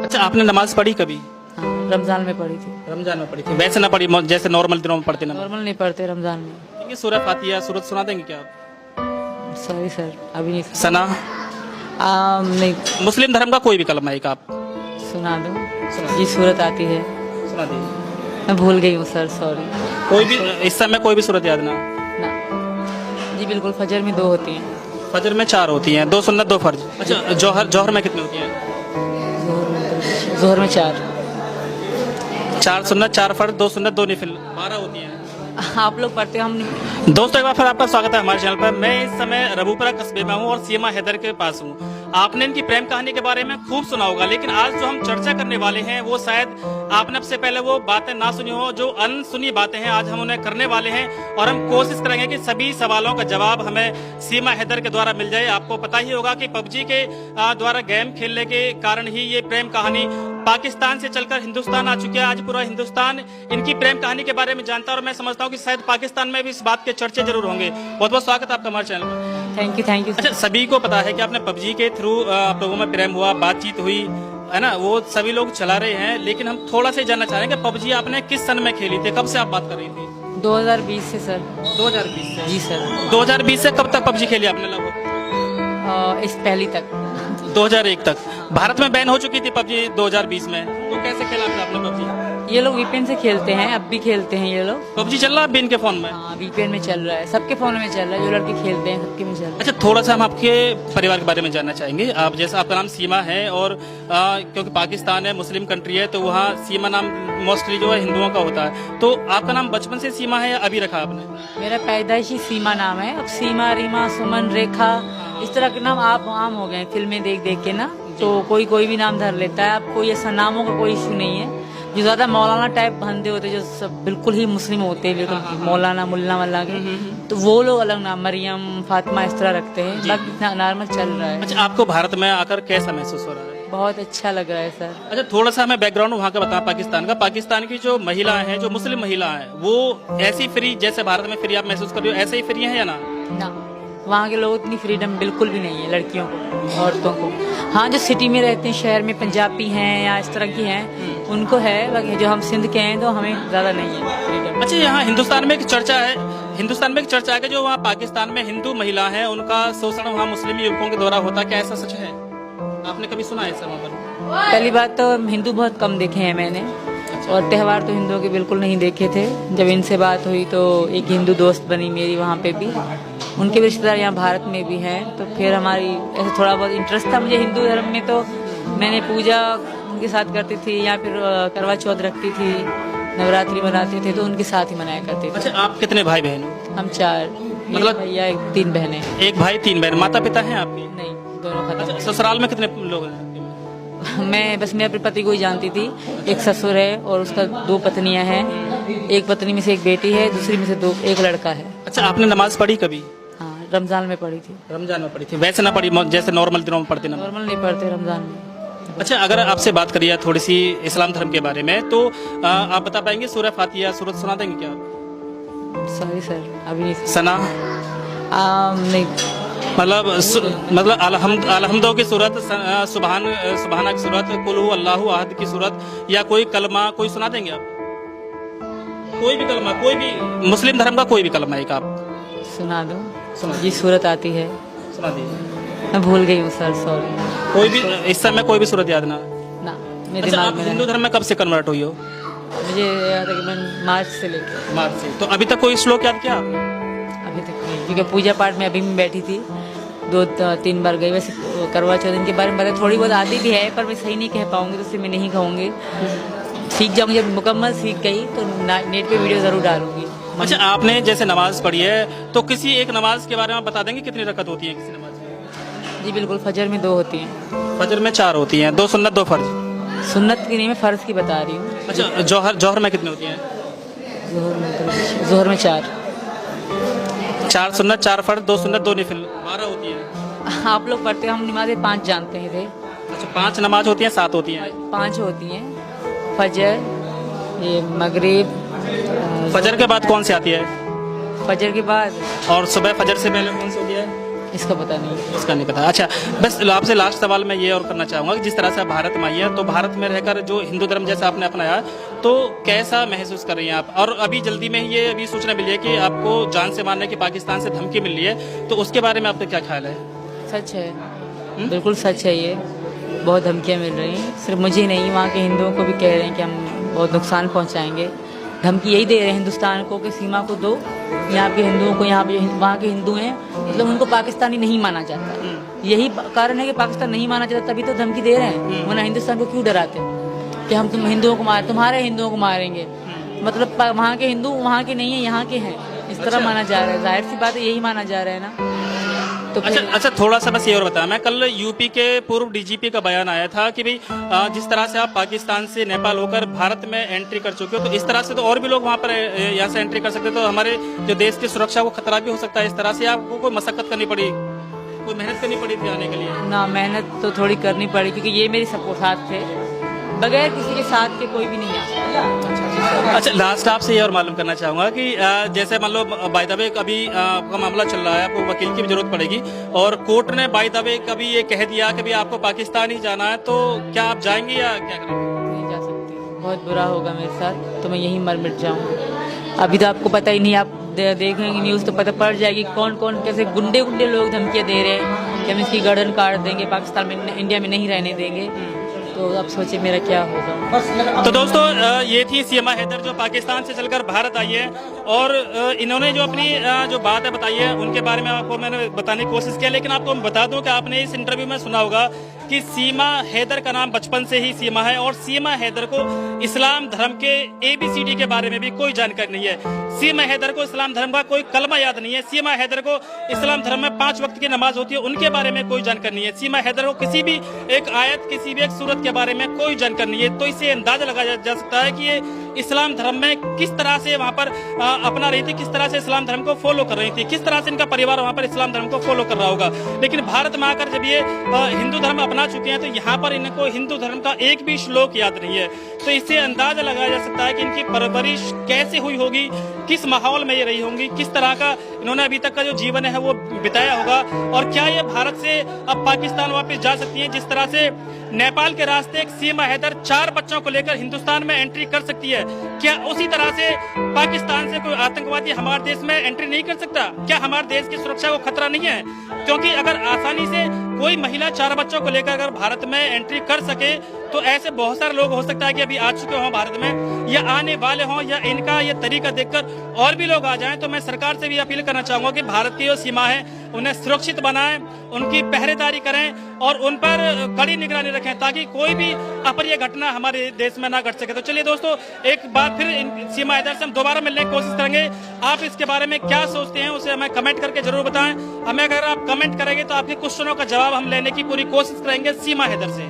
अच्छा, आपने नमाज पढ़ी कभी? हाँ, रमजान में पढ़ी थी। रमजान में पढ़ी थी, वैसे ना पढ़ी जैसे नॉर्मल दिनों में पढ़ते नमाज? नॉर्मल नहीं पढ़ते रमजान में। ये सूरह फातिहा सूरत सुना देंगे क्या आप? सॉरी सर, अभी नहीं सना? नहीं मुस्लिम धर्म का कोई भी कलमा एक आप सुना दो। ये सूरत आती है, सुना दीजिए। मैं भूल गई हूँ सर, सॉरी। कोई भी इस समय कोई भी सूरत याद ना? ना जी, बिल्कुल। फजर में 2 होती हैं। फजर में 4 होती हैं, 2 सुन्नत 2 फर्ज। अच्छा, जौहर में कितनी होती हैं? जोहर में 4। 4 सुन्नत 4 फर्ज 2 सुन्नत 2 निफिल 12 होती हैं। आप लोग पढ़ते हो, हम नहीं। दोस्तों, एक बार फिर आपका स्वागत है हमारे चैनल पर। मैं इस समय रबूपुरा कस्बे में हूँ और सीमा हैदर के पास हूँ। आपने इनकी प्रेम कहानी के बारे में खूब सुना होगा, लेकिन आज जो हम चर्चा करने वाले हैं वो शायद आपने अब से पहले वो बातें ना सुनी हो, जो अनसुनी बातें हैं आज हम उन्हें करने वाले हैं और हम कोशिश करेंगे कि सभी सवालों का जवाब हमें सीमा हैदर के द्वारा मिल जाए। आपको पता ही होगा कि पबजी के द्वारा गेम खेलने के कारण ही ये प्रेम कहानी पाकिस्तान से चलकर हिंदुस्तान आ चुकी है। आज पूरा हिंदुस्तान इनकी प्रेम कहानी के बारे में जानता है और मैं समझता हूँ कि शायद पाकिस्तान में भी इस बात के चर्चे जरूर होंगे। बहुत बहुत स्वागत है आपका हमारे चैनल में। Thank you. अच्छा, सभी को पता है कि आपने पबजी के थ्रू आप लोगों में प्रेम हुआ, बातचीत हुई है ना, वो सभी लोग चला रहे हैं, लेकिन हम थोड़ा सा जानना चाह रहे हैं कि पबजी आपने किस सन में खेली थी, कब से आप बात कर रही थी? 2020 से सर। 2020 से? जी सर। 2020 से कब तक पबजी खेली आपने लगभग? इस पहली तक। 2001 तक। भारत में बैन हो चुकी थी पबजी 2020 में, तो कैसे खेला आपने पबजी? ये लोग वीपीएन से खेलते हैं, अब भी खेलते हैं ये लोग। पबजी चल रहा है अभी इनके फोन में? हाँ, वीपीएन में चल रहा है, सबके फोन में चल रहा है, जो लड़के खेलते हैं सबके में चल रहा है। अच्छा, थोड़ा सा हम आपके परिवार के बारे में जानना चाहेंगे। आप जैसा आपका नाम सीमा है और क्योंकि पाकिस्तान है, मुस्लिम कंट्री है, तो वहाँ सीमा नाम मोस्टली जो है हिंदुओं का होता है, तो आपका नाम बचपन से सीमा है या अभी रखा आपने? मेरा पैदाइशी सीमा नाम है। अब सीमा, रीमा, सुमन, रेखा, इस तरह के नाम आप आम हो गए फिल्में देख देख के ना, तो कोई भी नाम धर लेता है। अब कोई ऐसा नामों का कोई इशू नहीं है। जो ज्यादा मौलाना टाइप बंदे होते जो सब बिल्कुल ही मुस्लिम होते हैं, बिल्कुल मौलाना मुल्ला वल्ला के, तो वो लोग अलग नाम, मरियम, फातिमा इस तरह रखते हैं। बाकी नॉर्मल चल रहा है। अच्छा, आपको भारत में आकर कैसा महसूस हो रहा है? बहुत अच्छा लग रहा है सर। अच्छा, थोड़ा सा हमें बैकग्राउंड वहाँ का बताएं पाकिस्तान का। पाकिस्तान की जो महिलाएं हैं, जो मुस्लिम महिला हैं, वो ऐसी फ्री जैसे भारत में फ्री आप महसूस कर रहे हो, ऐसे ही फ्री है या ना? वहाँ के लोग इतनी फ्रीडम बिल्कुल भी नहीं है लड़कियों को, औरतों को। हाँ, जो सिटी में रहते हैं, शहर में, पंजाबी हैं या इस तरह की हैं, उनको है। बाकी जो हम सिंध के हैं तो हमें ज्यादा नहीं है फ्रीडम। अच्छा, यहाँ हिंदुस्तान में एक चर्चा है कि जो वहाँ पाकिस्तान में हिंदू महिला है उनका शोषण वहाँ मुस्लिम युवकों के द्वारा होता, क्या ऐसा सच है? आपने कभी सुना है ऐसा वहाँ पर? पहली बात तो हिंदू बहुत कम देखे हैं मैंने, और त्यौहार तो हिंदुओं के बिल्कुल नहीं देखे थे। जब इनसे बात हुई तो एक हिंदू दोस्त बनी मेरी वहाँ पे भी, उनके रिश्तेदार यहाँ भारत में भी हैं, तो फिर हमारी ऐसे थोड़ा बहुत इंटरेस्ट था मुझे हिंदू धर्म में, तो मैंने पूजा उनके साथ करती थी, या फिर करवा चौथ रखती थी, नवरात्रि मनाते थे तो उनके साथ ही मनाया करते थे। अच्छा, आप कितने भाई बहन हो? हम 4, मतलब भैया 3 बहनें। एक भाई 3 बहन। माता पिता हैं आपके? नहीं, दोनों खत्म। अच्छा, ससुराल में कितने लोग हैं? मैं बस मेरे अपने पति को ही जानती थी। एक ससुर है और उसका 2 पत्नियां हैं। एक पत्नी में से एक बेटी है, दूसरी में से एक लड़का है। अच्छा, आपने नमाज पढ़ी कभी? हाँ, रमजान में पढ़ी थी। रमजान में पढ़ी थी, वैसे ना पढ़ी जैसे नॉर्मल दिनों में पढ़ते ना? नॉर्मल नहीं पढ़ते रमजान में। अच्छा, अगर आपसे बात करिए थोड़ी सी इस्लाम धर्म के बारे में, तो आप बता पाएंगे सूरह फातिहा सूरत सुना देंगे क्या आप? सॉरी सर, अभी नहीं। सना? नहीं, मतलब अलहम्दो की सूरत, सुबहाना की सूरत, कुल हु अल्लाहु अहद की सूरत, या कोई कलमा कोई सुना देंगे आप? कोई भी कलमा, कोई भी मुस्लिम धर्म का कोई भी कलमा एक आप सुना दो। ये सूरत आती है, सुना दीजिए। मैं भूल गई हूँ सर, सॉरी। कोई भी इस समय कोई भी सूरत याद ना? मेरे अच्छा, दिमाग आप में हिंदू धर्म में कब से कन्वर्ट हुई हो? मुझे तकरीबन मार्च से लेकर। मार्च से। तो अभी तक कोई श्लोक याद किया आपने? अभी तक नहीं, क्योंकि पूजा पाठ में अभी मैं बैठी थी, 2-3 बार गई। वैसे करवा चौथ इनके बारे में पता थोड़ी बहुत आती भी है, पर मैं सही नहीं कह पाऊंगी, तो इसलिए मैं नहीं कहूँगी। सीख जाऊंगी, जब मुकम्मल सीख गई तो नेट पे वीडियो जरूर डालूंगी। अच्छा, आपने जैसे नमाज पढ़ी है, तो किसी एक नमाज के बारे में बता देंगे कितनी रकत होती है किसी नमाज में? जी बिल्कुल। फजर में 2 होती हैं। फजर में 4 होती हैं, 2 सुन्नत 2 फर्ज। सुन्नत की नहीं, मैं फर्ज की बता रही हूँ। अच्छा, जौहर में कितनी होती हैं? जोहर में 4। 4 सुन्नत 4 फर्ज 2 सुन्नत 2 निफिल 12 होती हैं। आप लोग पढ़ते हो, हम नमाजें 5 जानते हैं थे। अच्छा, 5 नमाज होती हैं, 7 होती हैं? 5 होती हैं। फजर, ये मगरिब। फजर के बाद कौन सी आती है? फजर के बाद, और सुबह फजर से पहले कौन सी होती है? इसका पता नहीं। इसका नहीं पता। अच्छा, बस आपसे लास्ट सवाल मैं ये और करना चाहूँगा कि जिस तरह से आप भारत में आई हैं, तो भारत में रहकर जो हिंदू धर्म जैसा आपने अपनाया, तो कैसा महसूस कर रही हैं आप? और अभी जल्दी में ही ये अभी सूचना मिली है कि आपको जान से मारने की पाकिस्तान से धमकी मिल रही है, तो उसके बारे में आपका क्या ख्याल है? सच है, बिल्कुल सच है। ये बहुत धमकियाँ मिल रही हैं, सिर्फ मुझे नहीं, वहाँ के हिंदुओं को भी कह रहे हैं कि हम बहुत नुकसान पहुँचाएंगे। धमकी यही दे रहे हैं हिंदुस्तान को कि सीमा को दो, यहाँ के हिंदुओं को, यहाँ पे वहाँ के हिंदू हैं, मतलब उनको पाकिस्तानी नहीं माना जाता। यही कारण है कि पाकिस्तान नहीं माना जाता, तभी तो धमकी दे रहे हैं। वरना हिंदुस्तान को क्यों डराते हैं कि हम तुम हिंदुओं को तुम्हारे हिंदुओं को मारेंगे? मतलब वहाँ के हिंदू वहाँ के नहीं है, यहाँ के हैं, इस तरह माना जा रहा है। जाहिर सी बात है, यही माना जा रहा है ना। तो अच्छा, थोड़ा सा बस ये और बताया, मैं कल यूपी के पूर्व डीजीपी का बयान आया था कि भाई जिस तरह से आप पाकिस्तान से नेपाल होकर भारत में एंट्री कर चुके हो, तो इस तरह से तो और भी लोग वहाँ पर यहाँ से एंट्री कर सकते, तो हमारे जो देश की सुरक्षा को खतरा भी हो सकता है। इस तरह से आपको कोई मशक्कत करनी पड़ी, कोई मेहनत करनी पड़ी थी आने के लिए? ना, मेहनत तो थोड़ी करनी पड़ी, क्योंकि ये मेरे सपोर्ट साथ थे, बगैर किसी के साथ के कोई भी नहीं आ सकता। अच्छा, लास्ट आपसे ये और मालूम करना चाहूँगा कि जैसे मान लो बाय द वे कभी आपका मामला चल रहा है, आपको वकील की भी जरूरत पड़ेगी, और कोर्ट ने बाय द वे कभी ये कह दिया कि भाई आपको पाकिस्तान ही जाना है, तो क्या आप जाएंगे या क्या करेंगे? नहीं जा सकती, बहुत बुरा होगा मेरे साथ, तो मैं यहीं मर मिट जाऊँगा। अभी तो आपको पता ही नहीं, आप देखेंगे न्यूज़ तो पता पड़ जाएगी कौन कौन कैसे गुंडे लोग धमकियाँ दे रहे हैं कि हम इसकी गर्दन काट देंगे, पाकिस्तान में, इंडिया में नहीं रहने देंगे। तो अब सोचे मेरा क्या होगा। तो दोस्तों, ये थी सीमा हैदर जो पाकिस्तान से चलकर भारत आई है, और इन्होंने जो अपनी जो बात है बताई है, उनके बारे में आपको मैंने बताने की कोशिश किया। लेकिन आपको बता दूं कि आपने इस इंटरव्यू में सुना होगा कि सीमा हैदर का नाम बचपन से ही सीमा है, और सीमा हैदर को इस्लाम धर्म के ABCD के बारे में भी कोई जानकारी नहीं है। सीमा हैदर को इस्लाम धर्म का कोई कलमा याद नहीं है। सीमा हैदर को इस्लाम धर्म में 5 वक्त की नमाज होती है, उनके बारे में कोई जानकारी नहीं है। सीमा हैदर को किसी भी एक आयत, किसी भी एक सूरत के बारे में कोई जानकारी नहीं है। तो इससे अंदाजा लगाया जा सकता है कि ये इस्लाम धर्म में किस तरह से वहाँ पर अपना रही थी, किस तरह से इस्लाम धर्म को फॉलो कर रही थी, किस तरह से इनका परिवार वहाँ पर इस्लाम धर्म को फॉलो कर रहा होगा। लेकिन भारत में आकर जब ये हिंदू धर्म अपना चुके हैं, तो यहाँ पर इनको हिंदू धर्म का एक भी श्लोक याद नहीं है। तो इससे अंदाजा लगाया जा सकता है कि इनकी परवरिश कैसे हुई होगी, किस माहौल में ये रही होंगी, किस तरह का इन्होंने अभी तक का जो जीवन है वो बिताया होगा, और क्या ये भारत से अब पाकिस्तान वापस जा सकती है? जिस तरह से नेपाल के रास्ते एक सीमा हैदर 4 बच्चों को लेकर हिंदुस्तान में एंट्री कर सकती है, क्या उसी तरह से पाकिस्तान से कोई आतंकवादी हमारे देश में एंट्री नहीं कर सकता? क्या हमारे देश की सुरक्षा को खतरा नहीं है? क्योंकि अगर आसानी से कोई महिला 4 बच्चों को लेकर अगर भारत में एंट्री कर सके, तो ऐसे बहुत सारे लोग हो सकता है कि अभी आ चुके हों भारत में, या आने वाले हों, या इनका ये तरीका देखकर और भी लोग आ जाएं। तो मैं सरकार से भी अपील करना चाहूंगा कि भारत की जो सीमा है उन्हें सुरक्षित बनाएं, उनकी पहरेदारी करें और उन पर कड़ी निगरानी रखें, ताकि कोई भी अप्रिय घटना हमारे देश में ना घट सके। तो चलिए दोस्तों, एक बार फिर सीमा हैदर से हम दोबारा मिलने की कोशिश करेंगे। आप इसके बारे में क्या सोचते हैं उसे हमें कमेंट करके जरूर बताएं। हमें अगर आप कमेंट करेंगे तो आपके क्वेश्चनों का जवाब हम लेने की पूरी कोशिश करेंगे सीमा हैदर से।